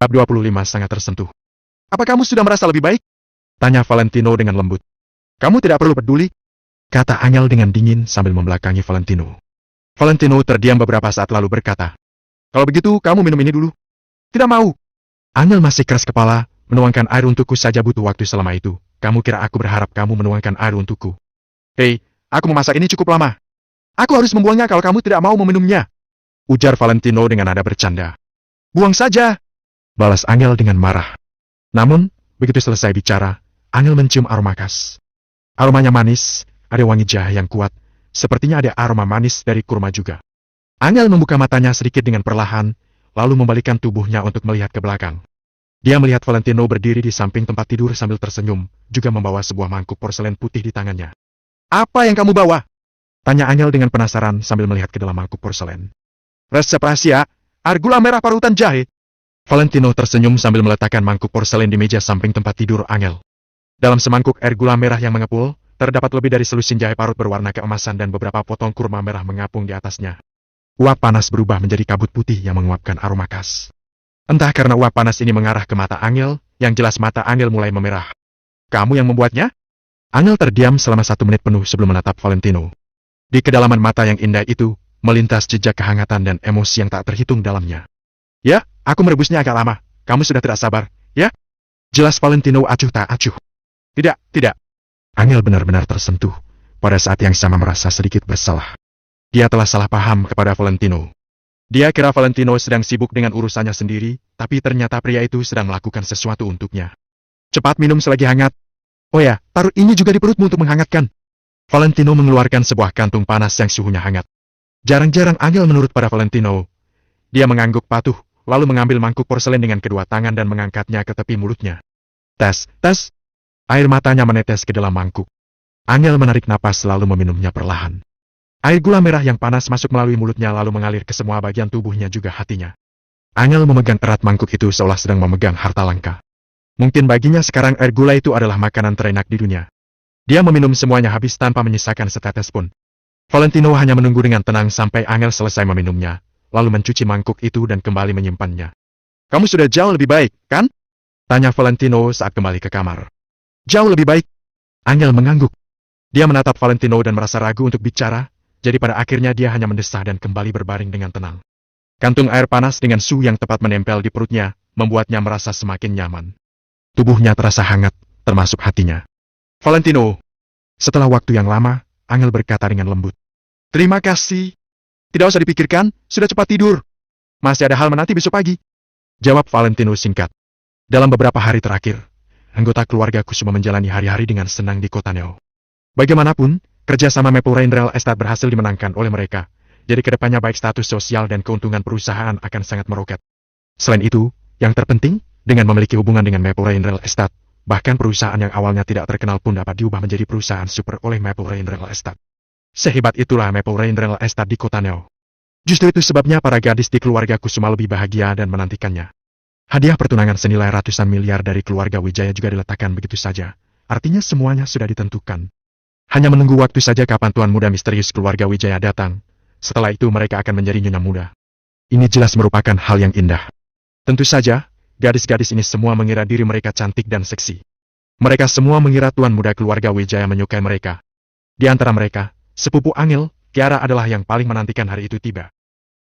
Bab 25 sangat tersentuh. Apa kamu sudah merasa lebih baik? Tanya Valentino dengan lembut. Kamu tidak perlu peduli, kata Angel dengan dingin sambil membelakangi Valentino. Valentino terdiam beberapa saat lalu berkata, kalau begitu kamu minum ini dulu. Tidak mau. Angel masih keras kepala, menuangkan air untukku saja butuh waktu selama itu. Kamu kira aku berharap kamu menuangkan air untukku? Hei, aku memasak ini cukup lama. Aku harus membuangnya kalau kamu tidak mau meminumnya. Ujar Valentino dengan nada bercanda. Buang saja, balas Angel dengan marah. Namun, begitu selesai bicara, Angel mencium aroma khas. Aromanya manis, ada wangi jahe yang kuat, sepertinya ada aroma manis dari kurma juga. Angel membuka matanya sedikit dengan perlahan, lalu membalikkan tubuhnya untuk melihat ke belakang. Dia melihat Valentino berdiri di samping tempat tidur sambil tersenyum, juga membawa sebuah mangkuk porselen putih di tangannya. Apa yang kamu bawa? Tanya Angel dengan penasaran sambil melihat ke dalam mangkuk porselen. Resep rahasia, air gula merah parutan jahe. Valentino tersenyum sambil meletakkan mangkuk porselen di meja samping tempat tidur Angel. Dalam semangkuk air gula merah yang mengepul, terdapat lebih dari selusin jahe parut berwarna keemasan dan beberapa potong kurma merah mengapung di atasnya. Uap panas berubah menjadi kabut putih yang menguapkan aroma khas. Entah karena uap panas ini mengarah ke mata Angel, yang jelas mata Angel mulai memerah. Kamu yang membuatnya? Angel terdiam selama 1 menit penuh sebelum menatap Valentino. Di kedalaman mata yang indah itu, melintas jejak kehangatan dan emosi yang tak terhitung dalamnya. Ya, aku merebusnya agak lama. Kamu sudah tidak sabar, ya? Jelas Valentino acuh tak acuh. Tidak. Angel benar-benar tersentuh. Pada saat yang sama merasa sedikit bersalah. Dia telah salah paham kepada Valentino. Dia kira Valentino sedang sibuk dengan urusannya sendiri, tapi ternyata pria itu sedang melakukan sesuatu untuknya. Cepat minum selagi hangat. Oh ya, taruh ini juga di perutmu untuk menghangatkan. Valentino mengeluarkan sebuah kantung panas yang suhunya hangat. Jarang-jarang Angel menurut pada Valentino. Dia mengangguk patuh, lalu mengambil mangkuk porselen dengan kedua tangan dan mengangkatnya ke tepi mulutnya. Tes. Air matanya menetes ke dalam mangkuk. Angel menarik napas lalu meminumnya perlahan. Air gula merah yang panas masuk melalui mulutnya lalu mengalir ke semua bagian tubuhnya juga hatinya. Angel memegang erat mangkuk itu seolah sedang memegang harta langka. Mungkin baginya sekarang air gula itu adalah makanan terenak di dunia. Dia meminum semuanya habis tanpa menyisakan setetes pun. Valentino hanya menunggu dengan tenang sampai Angel selesai meminumnya, lalu mencuci mangkuk itu dan kembali menyimpannya. Kamu sudah jauh lebih baik, kan? Tanya Valentino saat kembali ke kamar. Jauh lebih baik. Angel mengangguk. Dia menatap Valentino dan merasa ragu untuk bicara, jadi pada akhirnya dia hanya mendesah dan kembali berbaring dengan tenang. Kantung air panas dengan suhu yang tepat menempel di perutnya, membuatnya merasa semakin nyaman. Tubuhnya terasa hangat, termasuk hatinya. Valentino. Setelah waktu yang lama, Angel berkata dengan lembut. Terima kasih. Tidak usah dipikirkan, sudah cepat tidur. Masih ada hal menanti besok pagi. Jawab Valentino singkat. Dalam beberapa hari terakhir, anggota keluarga Kusuma menjalani hari-hari dengan senang di kota Neo. Bagaimanapun, kerjasama Maple Rain Real Estate berhasil dimenangkan oleh mereka, jadi kedepannya baik status sosial dan keuntungan perusahaan akan sangat meroket. Selain itu, yang terpenting, dengan memiliki hubungan dengan Maple Rain Real Estate, bahkan perusahaan yang awalnya tidak terkenal pun dapat diubah menjadi perusahaan super oleh Maple Rain Real Estate. Sehebat itulah Maple Rain Real Estate di kota Neo. Justru itu sebabnya para gadis di keluarga Kusuma lebih bahagia dan menantikannya. Hadiah pertunangan senilai ratusan miliar dari keluarga Wijaya juga diletakkan begitu saja. Artinya semuanya sudah ditentukan. Hanya menunggu waktu saja kapan tuan muda misterius keluarga Wijaya datang. Setelah itu mereka akan menjadi nyonya muda. Ini jelas merupakan hal yang indah. Tentu saja, gadis-gadis ini semua mengira diri mereka cantik dan seksi. Mereka semua mengira tuan muda keluarga Wijaya menyukai mereka. Di antara mereka, sepupu Angel, Kiara adalah yang paling menantikan hari itu tiba.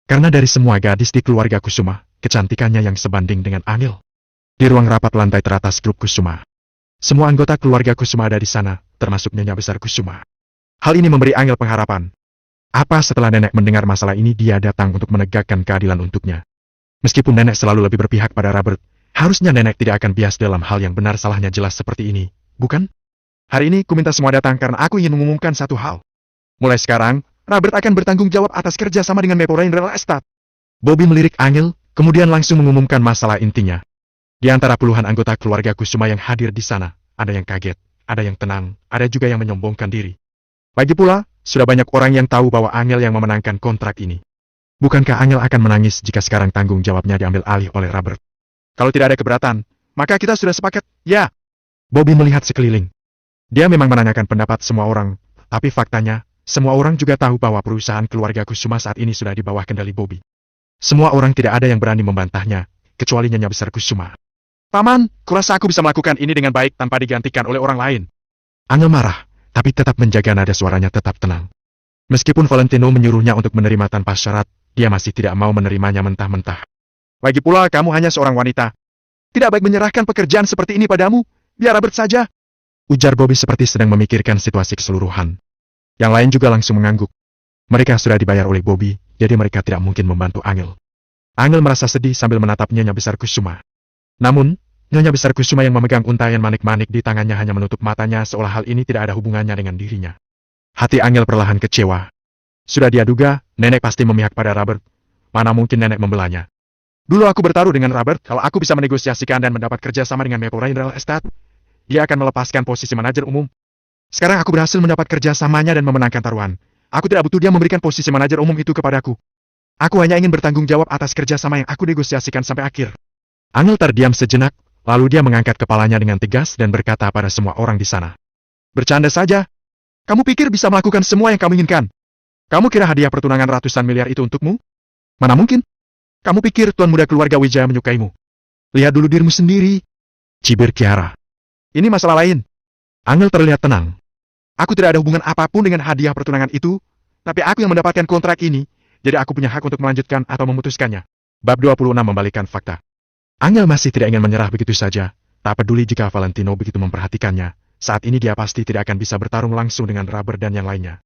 Karena dari semua gadis di keluarga Kusuma, kecantikannya yang sebanding dengan Angel. Di ruang rapat lantai teratas grup Kusuma. Semua anggota keluarga Kusuma ada di sana, termasuk nyonya besar Kusuma. Hal ini memberi Angel pengharapan. Apa setelah nenek mendengar masalah ini dia datang untuk menegakkan keadilan untuknya. Meskipun nenek selalu lebih berpihak pada Robert, harusnya nenek tidak akan bias dalam hal yang benar salahnya jelas seperti ini, bukan? Hari ini ku minta semua datang karena aku ingin mengumumkan satu hal. Mulai sekarang, Robert akan bertanggung jawab atas kerjasama dengan Maple Rain Real Estate. Bobby melirik Angel, kemudian langsung mengumumkan masalah intinya. Di antara puluhan anggota keluarga Kusuma yang hadir di sana, ada yang kaget, ada yang tenang, ada juga yang menyombongkan diri. Lagi pula, sudah banyak orang yang tahu bahwa Angel yang memenangkan kontrak ini. Bukankah Angel akan menangis jika sekarang tanggung jawabnya diambil alih oleh Robert? Kalau tidak ada keberatan, maka kita sudah sepakat, ya. Bobby melihat sekeliling. Dia memang menanyakan pendapat semua orang, tapi faktanya, semua orang juga tahu bahwa perusahaan keluarga Kusuma saat ini sudah di bawah kendali Bobby. Semua orang tidak ada yang berani membantahnya, kecuali Nyonya Besar Kusuma. Paman, kurasa aku bisa melakukan ini dengan baik tanpa digantikan oleh orang lain. Angel marah, tapi tetap menjaga nada suaranya tetap tenang. Meskipun Valentino menyuruhnya untuk menerima tanpa syarat, dia masih tidak mau menerimanya mentah-mentah. Lagi pula kamu hanya seorang wanita. Tidak baik menyerahkan pekerjaan seperti ini padamu, biar Robert saja. Ujar Bobby seperti sedang memikirkan situasi keseluruhan. Yang lain juga langsung mengangguk. Mereka sudah dibayar oleh Bobby, jadi mereka tidak mungkin membantu Angel. Angel merasa sedih sambil menatap Nyonya Besar Kusuma. Namun, Nyonya Besar Kusuma yang memegang untayan manik-manik di tangannya hanya menutup matanya seolah hal ini tidak ada hubungannya dengan dirinya. Hati Angel perlahan kecewa. Sudah dia duga, nenek pasti memihak pada Robert. Mana mungkin nenek membelanya. Dulu aku bertaruh dengan Robert, kalau aku bisa menegosiasikan dan mendapat kerja sama dengan Maple Rain Real Estate, dia akan melepaskan posisi manajer umum. Sekarang aku berhasil mendapat kerja samanya dan memenangkan taruhan. Aku tidak butuh dia memberikan posisi manajer umum itu kepadaku. Aku hanya ingin bertanggung jawab atas kerja sama yang aku negosiasikan sampai akhir. Angel terdiam sejenak, lalu dia mengangkat kepalanya dengan tegas dan berkata pada semua orang di sana. Bercanda saja. Kamu pikir bisa melakukan semua yang kamu inginkan? Kamu kira hadiah pertunangan ratusan miliar itu untukmu? Mana mungkin? Kamu pikir tuan muda keluarga Wijaya menyukaimu? Lihat dulu dirimu sendiri. Cibir Kiara. Ini masalah lain. Angel terlihat tenang. Aku tidak ada hubungan apapun dengan hadiah pertunangan itu, tapi aku yang mendapatkan kontrak ini, jadi aku punya hak untuk melanjutkan atau memutuskannya. Bab 26 Membalikan Fakta. Angel masih tidak ingin menyerah begitu saja, tak peduli jika Valentino begitu memperhatikannya, saat ini dia pasti tidak akan bisa bertarung langsung dengan Robert dan yang lainnya.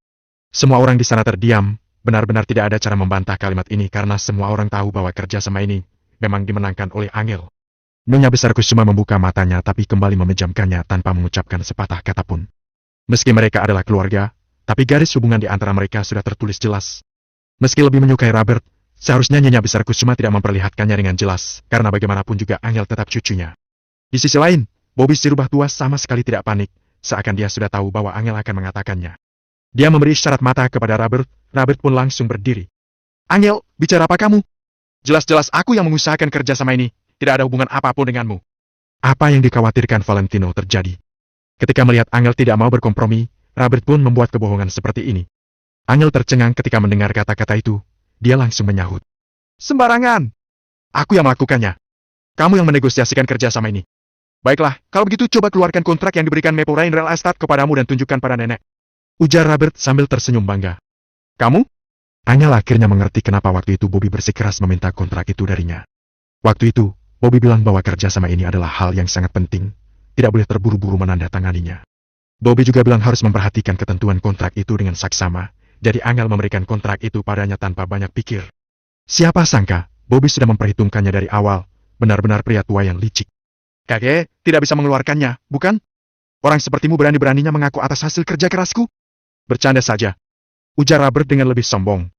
Semua orang di sana terdiam, benar-benar tidak ada cara membantah kalimat ini karena semua orang tahu bahwa kerja sama ini memang dimenangkan oleh Angel. Nyonya Besar Kusuma membuka matanya tapi kembali memejamkannya tanpa mengucapkan sepatah kata pun. Meski mereka adalah keluarga, tapi garis hubungan di antara mereka sudah tertulis jelas. Meski lebih menyukai Robert, seharusnya Nyonya Besar Kusuma tidak memperlihatkannya dengan jelas, karena bagaimanapun juga Angel tetap cucunya. Di sisi lain, Bobby si rubah tua sama sekali tidak panik, seakan dia sudah tahu bahwa Angel akan mengatakannya. Dia memberi isyarat mata kepada Robert, Robert pun langsung berdiri. Angel, bicara apa kamu? Jelas-jelas aku yang mengusahakan kerja sama ini, tidak ada hubungan apapun denganmu. Apa yang dikhawatirkan Valentino terjadi. Ketika melihat Angel tidak mau berkompromi, Robert pun membuat kebohongan seperti ini. Angel tercengang ketika mendengar kata-kata itu, dia langsung menyahut. Sembarangan! Aku yang melakukannya. Kamu yang menegosiasikan kerja sama ini. Baiklah, kalau begitu coba keluarkan kontrak yang diberikan Maple Rain Real Estate kepadamu dan tunjukkan pada nenek. Ujar Robert sambil tersenyum bangga. Kamu? Angel akhirnya mengerti kenapa waktu itu Bobby bersikeras meminta kontrak itu darinya. Waktu itu, Bobby bilang bahwa kerja sama ini adalah hal yang sangat penting, tidak boleh terburu-buru menandatanganinya. Bobby juga bilang harus memperhatikan ketentuan kontrak itu dengan saksama, jadi Angel memberikan kontrak itu padanya tanpa banyak pikir. Siapa sangka, Bobby sudah memperhitungkannya dari awal, benar-benar pria tua yang licik. Kakek, tidak bisa mengeluarkannya, bukan? Orang sepertimu berani-beraninya mengaku atas hasil kerja kerasku? Bercanda saja. Ujar Robert dengan lebih sombong.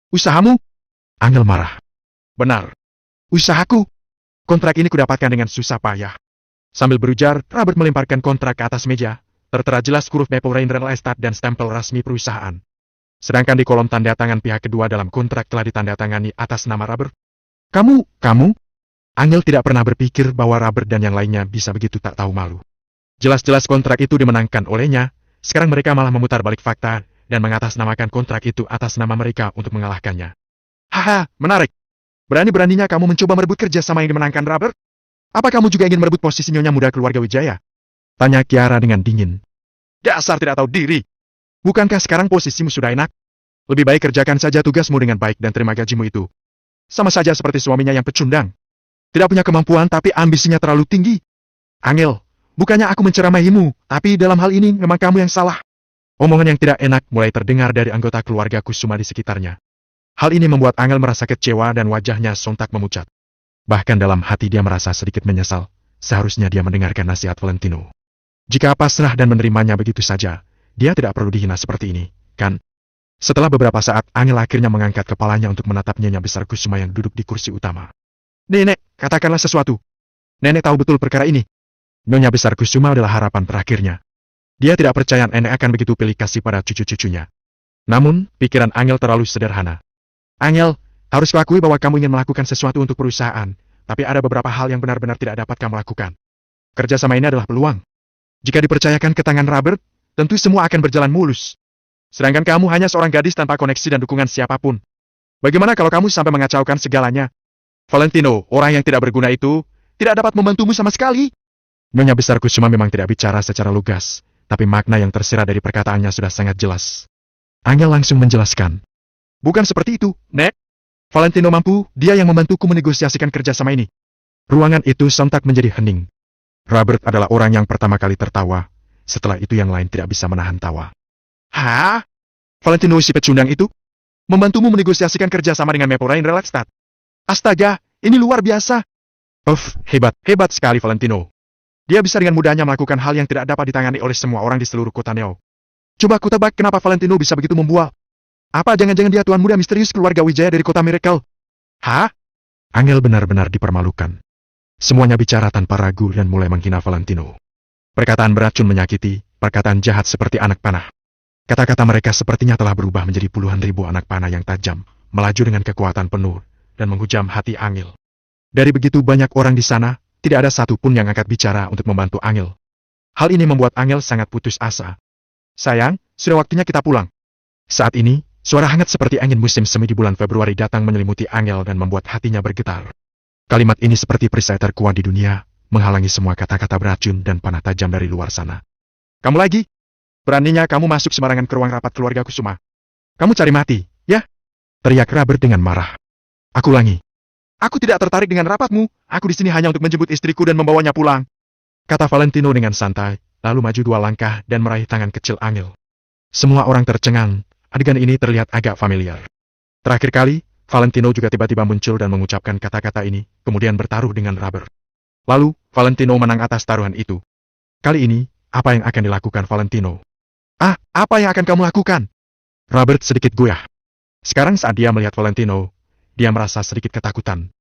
Usahamu? Angel marah. Benar. Usahaku. Kontrak ini kudapatkan dengan susah payah. Sambil berujar, Robert melemparkan kontrak ke atas meja, tertera jelas huruf Maple Rain Real Estate dan stempel resmi perusahaan. Sedangkan di kolom tanda tangan pihak kedua dalam kontrak telah ditandatangani atas nama Robert. Kamu? Angel tidak pernah berpikir bahwa Robert dan yang lainnya bisa begitu tak tahu malu. Jelas-jelas kontrak itu dimenangkan olehnya, sekarang mereka malah memutar balik fakta dan mengatasnamakan kontrak itu atas nama mereka untuk mengalahkannya. Haha, menarik. Berani-beraninya kamu mencoba merebut kerja sama yang dimenangkan Robert? Apa kamu juga ingin merebut posisi nyonya muda keluarga Wijaya? Tanya Kiara dengan dingin. Dasar tidak tahu diri. Bukankah sekarang posisimu sudah enak? Lebih baik kerjakan saja tugasmu dengan baik dan terima gajimu itu. Sama saja seperti suaminya yang pecundang. Tidak punya kemampuan tapi ambisinya terlalu tinggi. Angel, bukannya aku menceramahimu, tapi dalam hal ini memang kamu yang salah. Omongan yang tidak enak mulai terdengar dari anggota keluarga Kusuma di sekitarnya. Hal ini membuat Angel merasa kecewa dan wajahnya sontak memucat. Bahkan dalam hati dia merasa sedikit menyesal, seharusnya dia mendengarkan nasihat Valentino. Jika pasrah dan menerimanya begitu saja, dia tidak perlu dihina seperti ini, kan? Setelah beberapa saat, Angel akhirnya mengangkat kepalanya untuk menatap Nyonya Besar Kusuma yang duduk di kursi utama. Nenek, katakanlah sesuatu. Nenek tahu betul perkara ini. Nyonya Besar Kusuma adalah harapan terakhirnya. Dia tidak percaya nenek akan begitu pilih kasih pada cucu-cucunya. Namun, pikiran Angel terlalu sederhana. Angel, harus kuakui bahwa kamu ingin melakukan sesuatu untuk perusahaan, tapi ada beberapa hal yang benar-benar tidak dapat kamu lakukan. Kerja sama ini adalah peluang. Jika dipercayakan ke tangan Robert, tentu semua akan berjalan mulus. Sedangkan kamu hanya seorang gadis tanpa koneksi dan dukungan siapapun. Bagaimana kalau kamu sampai mengacaukan segalanya? Valentino, orang yang tidak berguna itu, tidak dapat membantumu sama sekali. Nyonya Besar Kusuma memang tidak bicara secara lugas, tapi makna yang tersirat dari perkataannya sudah sangat jelas. Angel langsung menjelaskan. Bukan seperti itu, Nek. Valentino mampu, dia yang membantuku menegosiasikan kerjasama ini. Ruangan itu sontak menjadi hening. Robert adalah orang yang pertama kali tertawa, setelah itu yang lain tidak bisa menahan tawa. Hah? Valentino si pecundang itu? Membantumu menegosiasikan kerjasama dengan Maple Rain Relaxstat? Astaga, ini luar biasa. Hebat sekali Valentino. Dia bisa dengan mudahnya melakukan hal yang tidak dapat ditangani oleh semua orang di seluruh kota Neo. Coba ku tebak kenapa Valentino bisa begitu membual. Apa jangan-jangan dia tuan muda misterius keluarga Wijaya dari kota Miracle? Hah? Angel benar-benar dipermalukan. Semuanya bicara tanpa ragu dan mulai menghina Valentino. Perkataan beracun menyakiti, perkataan jahat seperti anak panah. Kata-kata mereka sepertinya telah berubah menjadi puluhan ribu anak panah yang tajam, melaju dengan kekuatan penuh, dan menghujam hati Angel. Dari begitu banyak orang di sana, tidak ada satu pun yang angkat bicara untuk membantu Angel. Hal ini membuat Angel sangat putus asa. Sayang, sudah waktunya kita pulang. Saat ini, suara hangat seperti angin musim semi di bulan Februari datang menyelimuti Angel dan membuat hatinya bergetar. Kalimat ini seperti perisai terkuat di dunia, menghalangi semua kata-kata beracun dan panah tajam dari luar sana. Kamu lagi? Beraninya kamu masuk sembarangan ke ruang rapat keluarga Kusuma. Kamu cari mati, ya? Teriak Robert dengan marah. Aku ulangi. Aku tidak tertarik dengan rapatmu, aku di sini hanya untuk menjemput istriku dan membawanya pulang. Kata Valentino dengan santai, lalu maju 2 langkah dan meraih tangan kecil Angel. Semua orang tercengang, adegan ini terlihat agak familiar. Terakhir kali, Valentino juga tiba-tiba muncul dan mengucapkan kata-kata ini, kemudian bertaruh dengan Robert. Lalu, Valentino menang atas taruhan itu. Kali ini, apa yang akan dilakukan Valentino? Apa yang akan kamu lakukan? Robert sedikit goyah. Sekarang saat dia melihat Valentino, dia merasa sedikit ketakutan.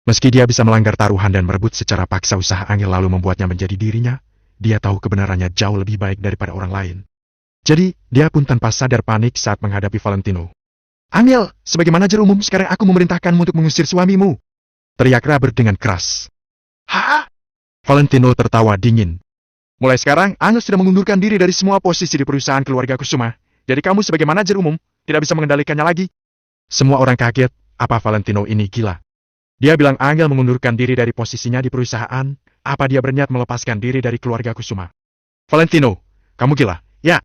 Meski dia bisa melanggar taruhan dan merebut secara paksa usaha Angel lalu membuatnya menjadi dirinya, dia tahu kebenarannya jauh lebih baik daripada orang lain. Jadi, dia pun tanpa sadar panik saat menghadapi Valentino. Angel, sebagai manajer umum sekarang aku memerintahkanmu untuk mengusir suamimu. Teriak Robert dengan keras. Hah? Valentino tertawa dingin. Mulai sekarang, Angel sudah mengundurkan diri dari semua posisi di perusahaan keluarga Kusuma. Jadi kamu sebagai manajer umum, tidak bisa mengendalikannya lagi. Semua orang kaget. Apa Valentino ini gila? Dia bilang Angel mengundurkan diri dari posisinya di perusahaan, apa dia berniat melepaskan diri dari keluarga Kusuma? Valentino, kamu gila, ya?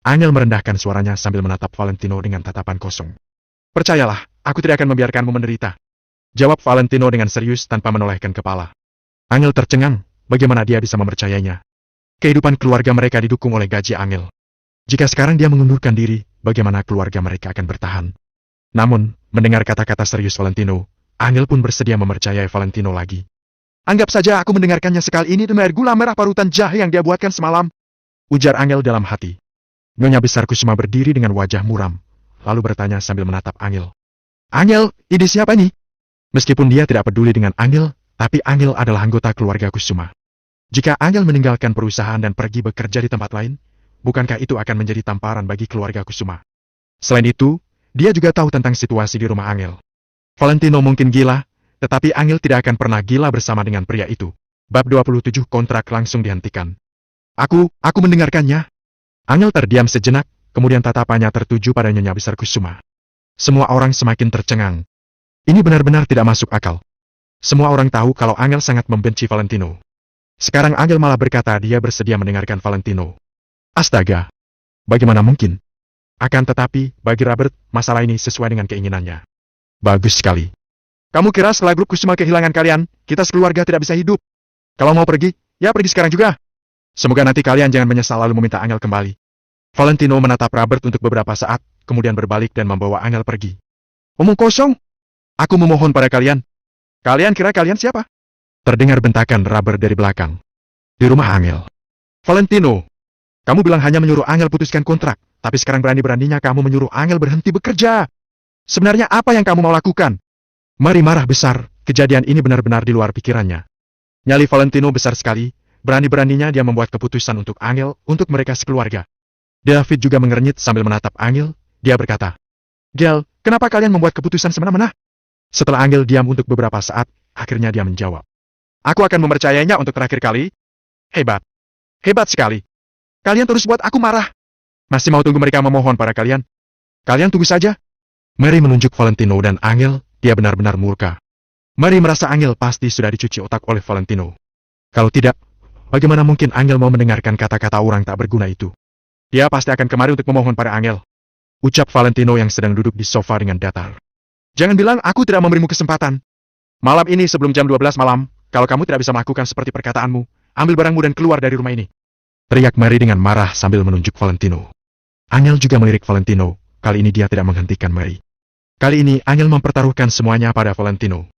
Angel merendahkan suaranya sambil menatap Valentino dengan tatapan kosong. Percayalah, aku tidak akan membiarkanmu menderita. Jawab Valentino dengan serius tanpa menolehkan kepala. Angel tercengang, bagaimana dia bisa mempercayainya? Kehidupan keluarga mereka didukung oleh gaji Angel. Jika sekarang dia mengundurkan diri, bagaimana keluarga mereka akan bertahan? Namun, mendengar kata-kata serius Valentino, Angel pun bersedia mempercayai Valentino lagi. Anggap saja aku mendengarkannya sekali ini demi air gula merah parutan jahe yang dia buatkan semalam. Ujar Angel dalam hati. Nyonya Besar Kusuma berdiri dengan wajah muram, lalu bertanya sambil menatap Angel. Angel, ini siapa nih? Meskipun dia tidak peduli dengan Angel, tapi Angel adalah anggota keluarga Kusuma. Jika Angel meninggalkan perusahaan dan pergi bekerja di tempat lain, bukankah itu akan menjadi tamparan bagi keluarga Kusuma? Selain itu, dia juga tahu tentang situasi di rumah Angel. Valentino mungkin gila, tetapi Angel tidak akan pernah gila bersama dengan pria itu. Bab 27 kontrak langsung dihentikan. Aku mendengarkannya. Angel terdiam sejenak, kemudian tatapannya tertuju pada Nyonya Besar Kusuma. Semua orang semakin tercengang. Ini benar-benar tidak masuk akal. Semua orang tahu kalau Angel sangat membenci Valentino. Sekarang Angel malah berkata dia bersedia mendengarkan Valentino. Astaga! Bagaimana mungkin? Akan tetapi, bagi Robert, masalah ini sesuai dengan keinginannya. Bagus sekali. Kamu kira setelah grup Kusuma kehilangan kalian, kita sekeluarga tidak bisa hidup? Kalau mau pergi, ya pergi sekarang juga. Semoga nanti kalian jangan menyesal lalu meminta Angel kembali. Valentino menatap Robert untuk beberapa saat, kemudian berbalik dan membawa Angel pergi. Omong kosong? Aku memohon pada kalian. Kalian kira kalian siapa? Terdengar bentakan Robert dari belakang. Di rumah Angel. Valentino, kamu bilang hanya menyuruh Angel putuskan kontrak. Tapi sekarang berani-beraninya kamu menyuruh Angel berhenti bekerja. Sebenarnya apa yang kamu mau lakukan? Mari marah besar, kejadian ini benar-benar di luar pikirannya. Nyali Valentino besar sekali, berani-beraninya dia membuat keputusan untuk Angel, untuk mereka sekeluarga. David juga mengernyit sambil menatap Angel, dia berkata, Gel, kenapa kalian membuat keputusan semena-mena? Setelah Angel diam untuk beberapa saat, akhirnya dia menjawab. Aku akan mempercayainya untuk terakhir kali. Hebat. Hebat sekali. Kalian terus buat aku marah. Masih mau tunggu mereka memohon pada kalian? Kalian tunggu saja. Mary menunjuk Valentino dan Angel, dia benar-benar murka. Mary merasa Angel pasti sudah dicuci otak oleh Valentino. Kalau tidak, bagaimana mungkin Angel mau mendengarkan kata-kata orang tak berguna itu? Dia pasti akan kemari untuk memohon pada Angel. Ucap Valentino yang sedang duduk di sofa dengan datar. Jangan bilang aku tidak memberimu kesempatan. Malam ini sebelum jam 12 malam, kalau kamu tidak bisa melakukan seperti perkataanmu, ambil barangmu dan keluar dari rumah ini. Teriak Mary dengan marah sambil menunjuk Valentino. Angel juga melirik Valentino, kali ini dia tidak menghentikan Mary. Kali ini Angel mempertaruhkan semuanya pada Valentino.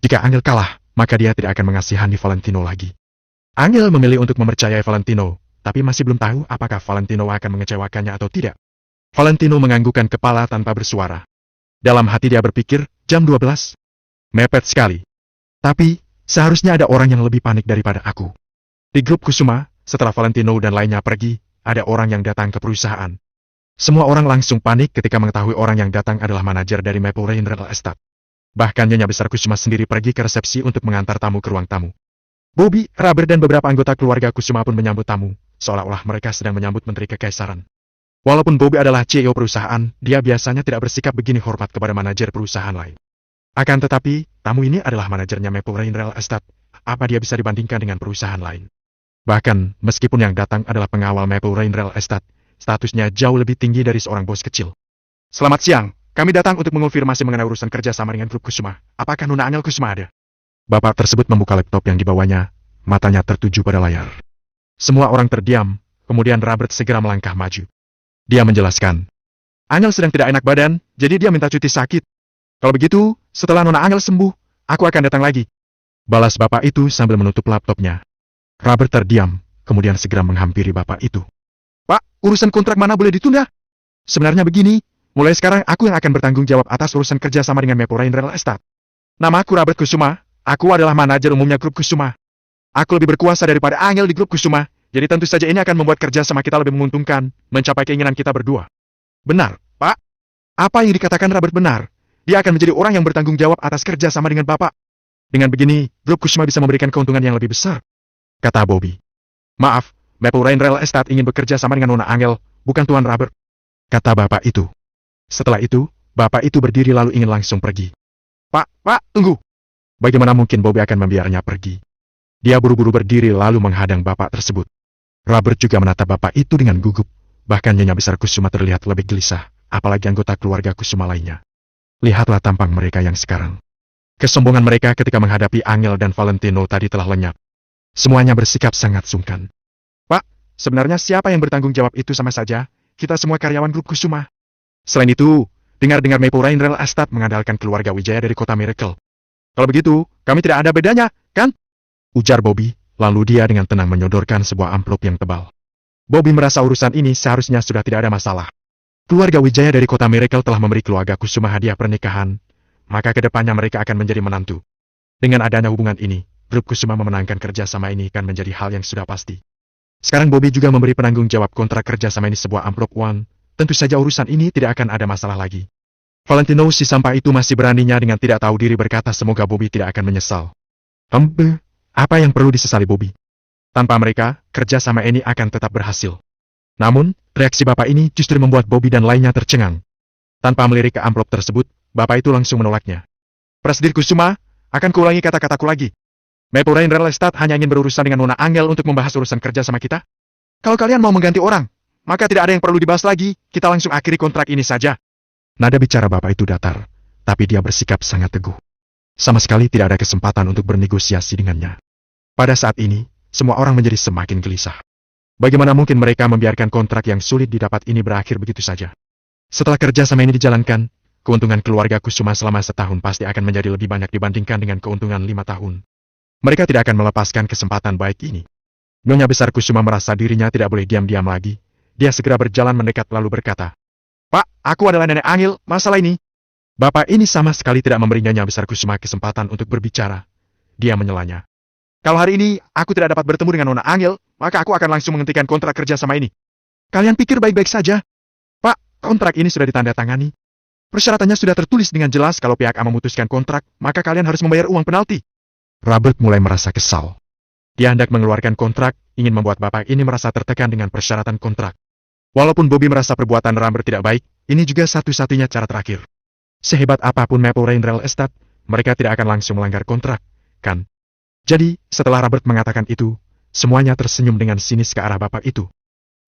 Jika Angel kalah, maka dia tidak akan mengasihani Valentino lagi. Angel memilih untuk mempercayai Valentino, tapi masih belum tahu apakah Valentino akan mengecewakannya atau tidak. Valentino menganggukkan kepala tanpa bersuara. Dalam hati dia berpikir, jam 12. Mepet sekali. Tapi, seharusnya ada orang yang lebih panik daripada aku. Di grup Kusuma, setelah Valentino dan lainnya pergi, ada orang yang datang ke perusahaan. Semua orang langsung panik ketika mengetahui orang yang datang adalah manajer dari Maple Rain Real Estate. Bahkan Nyonya Besar Kusuma sendiri pergi ke resepsi untuk mengantar tamu ke ruang tamu. Bobby, Robert dan beberapa anggota keluarga Kusuma pun menyambut tamu, seolah-olah mereka sedang menyambut Menteri Kekaisaran. Walaupun Bobby adalah CEO perusahaan, dia biasanya tidak bersikap begini hormat kepada manajer perusahaan lain. Akan tetapi, tamu ini adalah manajernya Maple Rain Real Estate. Apa dia bisa dibandingkan dengan perusahaan lain? Bahkan, meskipun yang datang adalah pengawal Maple Rain Real Estate, statusnya jauh lebih tinggi dari seorang bos kecil. Selamat siang. Kami datang untuk mengonfirmasi mengenai urusan kerja sama dengan grup Kusuma. Apakah Nona Angel Kusuma ada? Bapak tersebut membuka laptop yang dibawanya, matanya tertuju pada layar. Semua orang terdiam, kemudian Robert segera melangkah maju. Dia menjelaskan, Angel sedang tidak enak badan, jadi dia minta cuti sakit. Kalau begitu, setelah Nona Angel sembuh, aku akan datang lagi. Balas bapak itu sambil menutup laptopnya. Robert terdiam, kemudian segera menghampiri bapak itu. Pak, urusan kontrak mana boleh ditunda? Sebenarnya begini, mulai sekarang aku yang akan bertanggung jawab atas urusan kerja sama dengan Maple Rain Real Estate. Namaku Robert Kusuma, aku adalah manajer umumnya grup Kusuma. Aku lebih berkuasa daripada Angel di grup Kusuma, jadi tentu saja ini akan membuat kerja sama kita lebih menguntungkan, mencapai keinginan kita berdua. Benar, Pak. Apa yang dikatakan Robert benar. Dia akan menjadi orang yang bertanggung jawab atas kerja sama dengan Bapak. Dengan begini, grup Kusuma bisa memberikan keuntungan yang lebih besar, kata Bobby. Maaf, Maple Rain Real Estate ingin bekerja sama dengan Nona Angel, bukan Tuan Robert, kata bapak itu. Setelah itu, bapak itu berdiri lalu ingin langsung pergi. Pak, tunggu. Bagaimana mungkin Bobby akan membiarnya pergi? Dia buru-buru berdiri lalu menghadang bapak tersebut. Robert juga menatap bapak itu dengan gugup, bahkan Nyonya Besar Kusuma terlihat lebih gelisah, apalagi anggota keluarga Kusuma lainnya. Lihatlah tampang mereka yang sekarang. Kesombongan mereka ketika menghadapi Angel dan Valentino tadi telah lenyap. Semuanya bersikap sangat sungkan. Pak, sebenarnya siapa yang bertanggung jawab itu sama saja, kita semua karyawan grup Kusuma. Selain itu, dengar-dengar Maple Rain Real Estate mengandalkan keluarga Wijaya dari kota Miracle. Kalau begitu, kami tidak ada bedanya, kan? Ujar Bobby, lalu dia dengan tenang menyodorkan sebuah amplop yang tebal. Bobby merasa urusan ini seharusnya sudah tidak ada masalah. Keluarga Wijaya dari kota Miracle telah memberi keluarga Kusuma hadiah pernikahan, maka kedepannya mereka akan menjadi menantu. Dengan adanya hubungan ini, grup Kusuma memenangkan kerjasama ini akan menjadi hal yang sudah pasti. Sekarang Bobby juga memberi penanggung jawab kontrak kerjasama ini sebuah amplop uang, tentu saja urusan ini tidak akan ada masalah lagi. Valentino si sampah itu masih beraninya dengan tidak tahu diri berkata semoga Bobby tidak akan menyesal. Apa yang perlu disesali Bobby? Tanpa mereka, kerjasama ini akan tetap berhasil. Namun, reaksi bapak ini justru membuat Bobby dan lainnya tercengang. Tanpa melirik ke amplop tersebut, bapak itu langsung menolaknya. Presiden Kusuma, akan kuulangi kata-kataku lagi. Maple Rain Real Estate hanya ingin berurusan dengan Nona Angel untuk membahas urusan kerja sama kita. Kalau kalian mau mengganti orang, maka tidak ada yang perlu dibahas lagi, kita langsung akhiri kontrak ini saja. Nada bicara bapak itu datar, tapi dia bersikap sangat teguh. Sama sekali tidak ada kesempatan untuk bernegosiasi dengannya. Pada saat ini, semua orang menjadi semakin gelisah. Bagaimana mungkin mereka membiarkan kontrak yang sulit didapat ini berakhir begitu saja? Setelah kerja sama ini dijalankan, keuntungan keluarga Kusuma selama setahun pasti akan menjadi lebih banyak dibandingkan dengan keuntungan 5 tahun. Mereka tidak akan melepaskan kesempatan baik ini. Nyonya Besar Kusuma merasa dirinya tidak boleh diam-diam lagi. Dia segera berjalan mendekat lalu berkata, Pak, aku adalah Nenek Angel, masalah ini. Bapak ini sama sekali tidak memberi Nyonya Besar Kusuma kesempatan untuk berbicara. Dia menyelanya. Kalau hari ini aku tidak dapat bertemu dengan Nona Angel, maka aku akan langsung menghentikan kontrak kerja sama ini. Kalian pikir baik-baik saja? Pak, kontrak ini sudah ditandatangani. Persyaratannya sudah tertulis dengan jelas kalau pihak A memutuskan kontrak, maka kalian harus membayar uang penalti. Robert mulai merasa kesal. Dia hendak mengeluarkan kontrak, ingin membuat bapak ini merasa tertekan dengan persyaratan kontrak. Walaupun Bobby merasa perbuatan Robert tidak baik, ini juga satu-satunya cara terakhir. Sehebat apapun Maple Rain Real Estate, mereka tidak akan langsung melanggar kontrak, kan? Jadi, setelah Robert mengatakan itu, semuanya tersenyum dengan sinis ke arah bapak itu.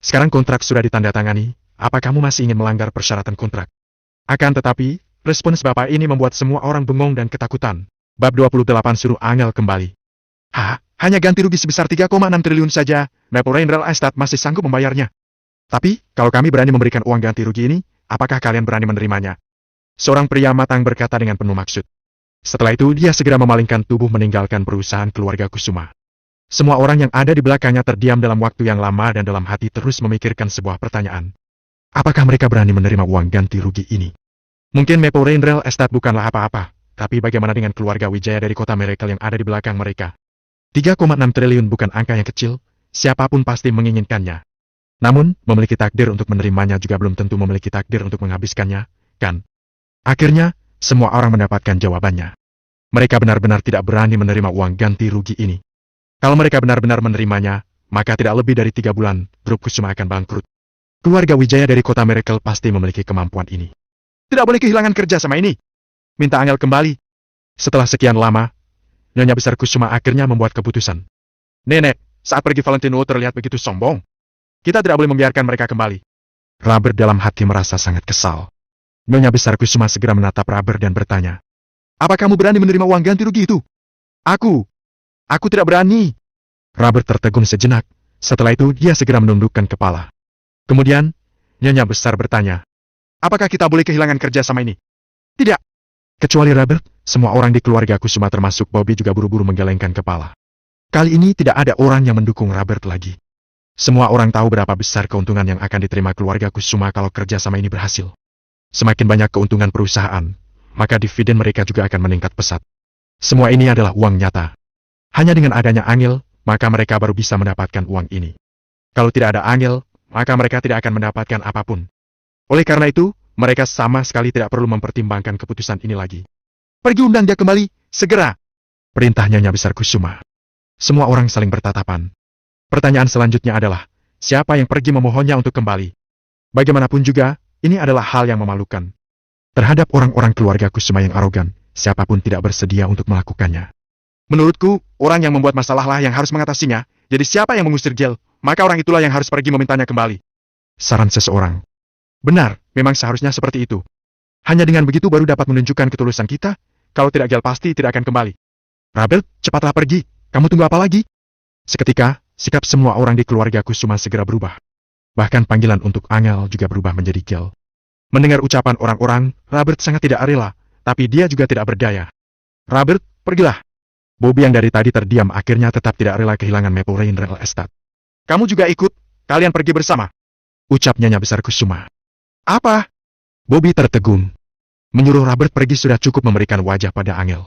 Sekarang kontrak sudah ditandatangani, apa kamu masih ingin melanggar persyaratan kontrak? Akan tetapi, respons bapak ini membuat semua orang bengong dan ketakutan. Bab 28 suruh Angel kembali. Hanya ganti rugi sebesar 3,6 triliun saja, Maple Rain Real Estate masih sanggup membayarnya. Tapi, kalau kami berani memberikan uang ganti rugi ini, apakah kalian berani menerimanya? Seorang pria matang berkata dengan penuh maksud. Setelah itu dia segera memalingkan tubuh meninggalkan perusahaan keluarga Kusuma. Semua orang yang ada di belakangnya terdiam dalam waktu yang lama dan dalam hati terus memikirkan sebuah pertanyaan. Apakah mereka berani menerima uang ganti rugi ini? Mungkin Maple Rain Real Estate bukanlah apa-apa, tapi bagaimana dengan keluarga Wijaya dari kota Miracle yang ada di belakang mereka? 3,6 triliun bukan angka yang kecil, siapapun pasti menginginkannya. Namun, memiliki takdir untuk menerimanya juga belum tentu memiliki takdir untuk menghabiskannya, kan? Akhirnya, semua orang mendapatkan jawabannya. Mereka benar-benar tidak berani menerima uang ganti rugi ini. Kalau mereka benar-benar menerimanya, maka tidak lebih dari 3 bulan, grup Kusuma akan bangkrut. Keluarga Wijaya dari kota Miracle pasti memiliki kemampuan ini. Tidak boleh kehilangan kerja sama ini. Minta Angel kembali. Setelah sekian lama, Nyonya Besar Kusuma akhirnya membuat keputusan. Nenek, saat pergi Valentino terlihat begitu sombong. Kita tidak boleh membiarkan mereka kembali. Robert dalam hati merasa sangat kesal. Nyonya Besar Kusuma segera menatap Robert dan bertanya. Apa kamu berani menerima uang ganti rugi itu? Aku tidak berani. Robert tertegun sejenak. Setelah itu dia segera menundukkan kepala. Kemudian, Nyonya Besar bertanya. Apakah kita boleh kehilangan kerja sama ini? Tidak. Kecuali Robert, semua orang di keluarga Kusuma termasuk Bobby juga buru-buru menggelengkan kepala. Kali ini tidak ada orang yang mendukung Robert lagi. Semua orang tahu berapa besar keuntungan yang akan diterima keluarga Kusuma kalau kerja sama ini berhasil. Semakin banyak keuntungan perusahaan, maka dividen mereka juga akan meningkat pesat. Semua ini adalah uang nyata. Hanya dengan adanya Angel, maka mereka baru bisa mendapatkan uang ini. Kalau tidak ada Angel, maka mereka tidak akan mendapatkan apapun. Oleh karena itu, mereka sama sekali tidak perlu mempertimbangkan keputusan ini lagi. Pergi undang dia kembali, segera. Perintahnya Nyonya Besar Kusuma. Semua orang saling bertatapan. Pertanyaan selanjutnya adalah, siapa yang pergi memohonnya untuk kembali? Bagaimanapun juga, ini adalah hal yang memalukan. Terhadap orang-orang keluarga Kusuma yang arogan, siapapun tidak bersedia untuk melakukannya. Menurutku, orang yang membuat masalah lah yang harus mengatasinya, jadi siapa yang mengusir Gel, maka orang itulah yang harus pergi memintanya kembali. Saran seseorang. Benar, memang seharusnya seperti itu. Hanya dengan begitu baru dapat menunjukkan ketulusan kita, kalau tidak Gel pasti tidak akan kembali. Robert, cepatlah pergi, kamu tunggu apa lagi? Seketika, sikap semua orang di keluarga Kusuma segera berubah. Bahkan panggilan untuk Angel juga berubah menjadi Gel. Mendengar ucapan orang-orang, Robert sangat tidak rela, tapi dia juga tidak berdaya. Robert, pergilah. Bobby yang dari tadi terdiam akhirnya tetap tidak rela kehilangan Maple Rain Real Estate. Kamu juga ikut, kalian pergi bersama. Ucap Nyonya Besar Kusuma. Apa? Bobby tertegun. Menyuruh Robert pergi sudah cukup memberikan wajah pada Angel.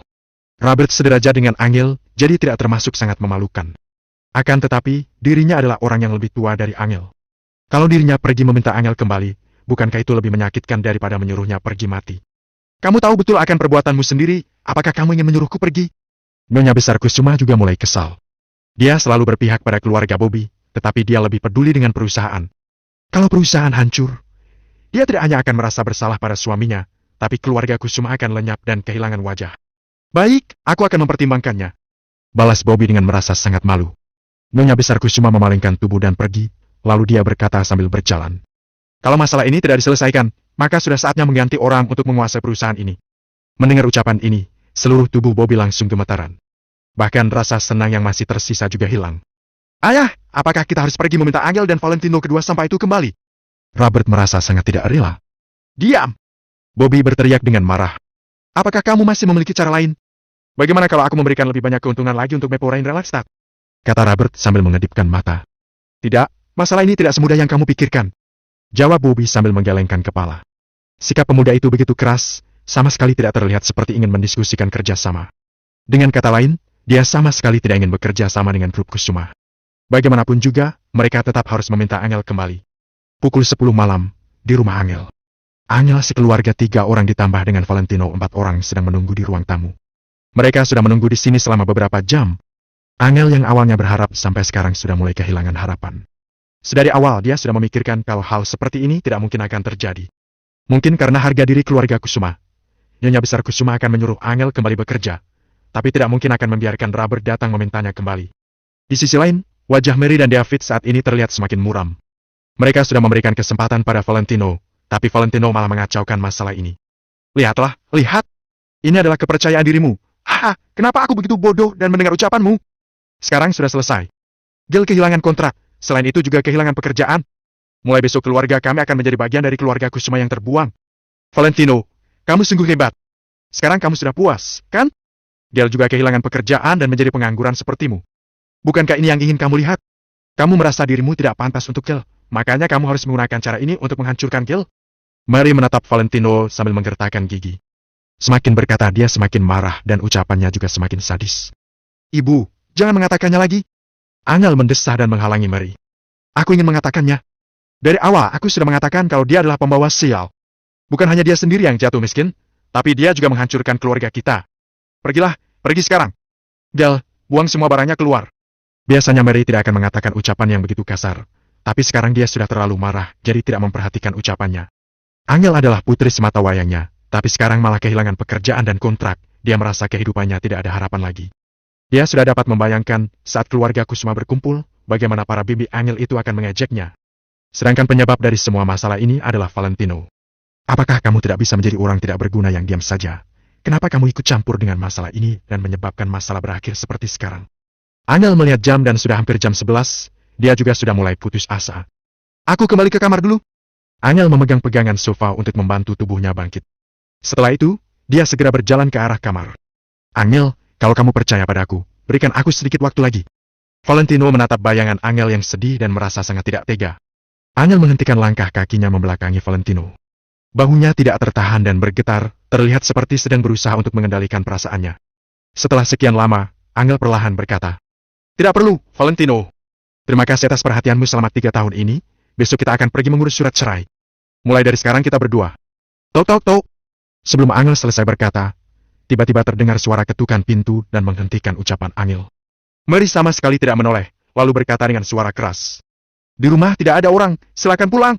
Robert sederajat dengan Angel, jadi tidak termasuk sangat memalukan. Akan tetapi, dirinya adalah orang yang lebih tua dari Angel. Kalau dirinya pergi meminta Angel kembali, bukankah itu lebih menyakitkan daripada menyuruhnya pergi mati? Kamu tahu betul akan perbuatanmu sendiri, apakah kamu ingin menyuruhku pergi? Nyonya Besar Kusuma juga mulai kesal. Dia selalu berpihak pada keluarga Bobby, tetapi dia lebih peduli dengan perusahaan. Kalau perusahaan hancur, dia tidak hanya akan merasa bersalah pada suaminya, tapi keluarga Kusuma akan lenyap dan kehilangan wajah. Baik, aku akan mempertimbangkannya. Balas Bobby dengan merasa sangat malu. Nyonya Besar Kusuma memalingkan tubuh dan pergi. Lalu dia berkata sambil berjalan. Kalau masalah ini tidak diselesaikan, maka sudah saatnya mengganti orang untuk menguasai perusahaan ini. Mendengar ucapan ini, seluruh tubuh Bobby langsung gemetaran. Bahkan rasa senang yang masih tersisa juga hilang. Ayah, apakah kita harus pergi meminta Angel dan Valentino kedua sampai itu kembali? Robert merasa sangat tidak rela. Diam! Bobby berteriak dengan marah. Apakah kamu masih memiliki cara lain? Bagaimana kalau aku memberikan lebih banyak keuntungan lagi untuk Maple Rain Real Estate? Kata Robert sambil mengedipkan mata. Tidak. Masalah ini tidak semudah yang kamu pikirkan. Jawab Bobby sambil menggelengkan kepala. Sikap pemuda itu begitu keras, sama sekali tidak terlihat seperti ingin mendiskusikan kerjasama. Dengan kata lain, dia sama sekali tidak ingin bekerja sama dengan grup Kusuma. Bagaimanapun juga, mereka tetap harus meminta Angel kembali. Pukul 10 malam, di rumah Angel. Angel sekeluarga 3 orang ditambah dengan Valentino 4 orang sedang menunggu di ruang tamu. Mereka sudah menunggu di sini selama beberapa jam. Angel yang awalnya berharap sampai sekarang sudah mulai kehilangan harapan. Sedari awal dia sudah memikirkan kalau hal seperti ini tidak mungkin akan terjadi. Mungkin karena harga diri keluarga Kusuma. Nyonya Besar Kusuma akan menyuruh Angel kembali bekerja, tapi tidak mungkin akan membiarkan Robert datang memintanya kembali. Di sisi lain, wajah Mary dan David saat ini terlihat semakin muram. Mereka sudah memberikan kesempatan pada Valentino, tapi Valentino malah mengacaukan masalah ini. Lihatlah, lihat. Ini adalah kepercayaan dirimu. Haha, kenapa aku begitu bodoh dan mendengar ucapanmu? Sekarang sudah selesai. Gil kehilangan kontrak, selain itu juga kehilangan pekerjaan. Mulai besok keluarga kami akan menjadi bagian dari keluarga Kusuma yang terbuang. Valentino, kamu sungguh hebat. Sekarang kamu sudah puas, kan? Gil juga kehilangan pekerjaan dan menjadi pengangguran sepertimu. Bukankah ini yang ingin kamu lihat? Kamu merasa dirimu tidak pantas untuk Gil, makanya kamu harus menggunakan cara ini untuk menghancurkan Gil. Mary menatap Valentino sambil menggertakkan gigi. Semakin berkata dia semakin marah dan ucapannya juga semakin sadis. Ibu, jangan mengatakannya lagi. Angel mendesah dan menghalangi Mary. Aku ingin mengatakannya. Dari awal aku sudah mengatakan kalau dia adalah pembawa sial. Bukan hanya dia sendiri yang jatuh miskin, tapi dia juga menghancurkan keluarga kita. Pergilah, pergi sekarang. Gel, buang semua barangnya keluar. Biasanya Mary tidak akan mengatakan ucapan yang begitu kasar, tapi sekarang dia sudah terlalu marah, jadi tidak memperhatikan ucapannya. Angel adalah putri semata wayangnya, tapi sekarang malah kehilangan pekerjaan dan kontrak, dia merasa kehidupannya tidak ada harapan lagi. Dia sudah dapat membayangkan saat keluarga Kusuma berkumpul, bagaimana para bibi Angel itu akan mengejeknya. Sedangkan penyebab dari semua masalah ini adalah Valentino. Apakah kamu tidak bisa menjadi orang tidak berguna yang diam saja? Kenapa kamu ikut campur dengan masalah ini dan menyebabkan masalah berakhir seperti sekarang? Angel melihat jam dan sudah hampir jam 11, dia juga sudah mulai putus asa. Aku kembali ke kamar dulu. Angel memegang pegangan sofa untuk membantu tubuhnya bangkit. Setelah itu, dia segera berjalan ke arah kamar. Angel, kalau kamu percaya padaku, berikan aku sedikit waktu lagi. Valentino menatap bayangan Angel yang sedih dan merasa sangat tidak tega. Angel menghentikan langkah kakinya membelakangi Valentino. Bahunya tidak tertahan dan bergetar, terlihat seperti sedang berusaha untuk mengendalikan perasaannya. Setelah sekian lama, Angel perlahan berkata, "Tidak perlu, Valentino. Terima kasih atas perhatianmu selama 3 tahun ini, besok kita akan pergi mengurus surat cerai. Mulai dari sekarang kita berdua." Tok tok tok. Sebelum Angel selesai berkata, tiba-tiba terdengar suara ketukan pintu dan menghentikan ucapan Angel. Mary sama sekali tidak menoleh, lalu berkata dengan suara keras, "Di rumah tidak ada orang, silakan pulang."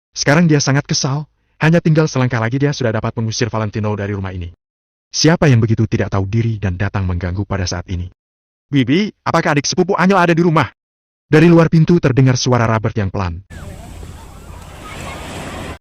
Sekarang dia sangat kesal, hanya tinggal selangkah lagi dia sudah dapat mengusir Valentino dari rumah ini. Siapa yang begitu tidak tahu diri dan datang mengganggu pada saat ini? "Bibi, apakah adik sepupu Angel ada di rumah?" Dari luar pintu terdengar suara Robert yang pelan.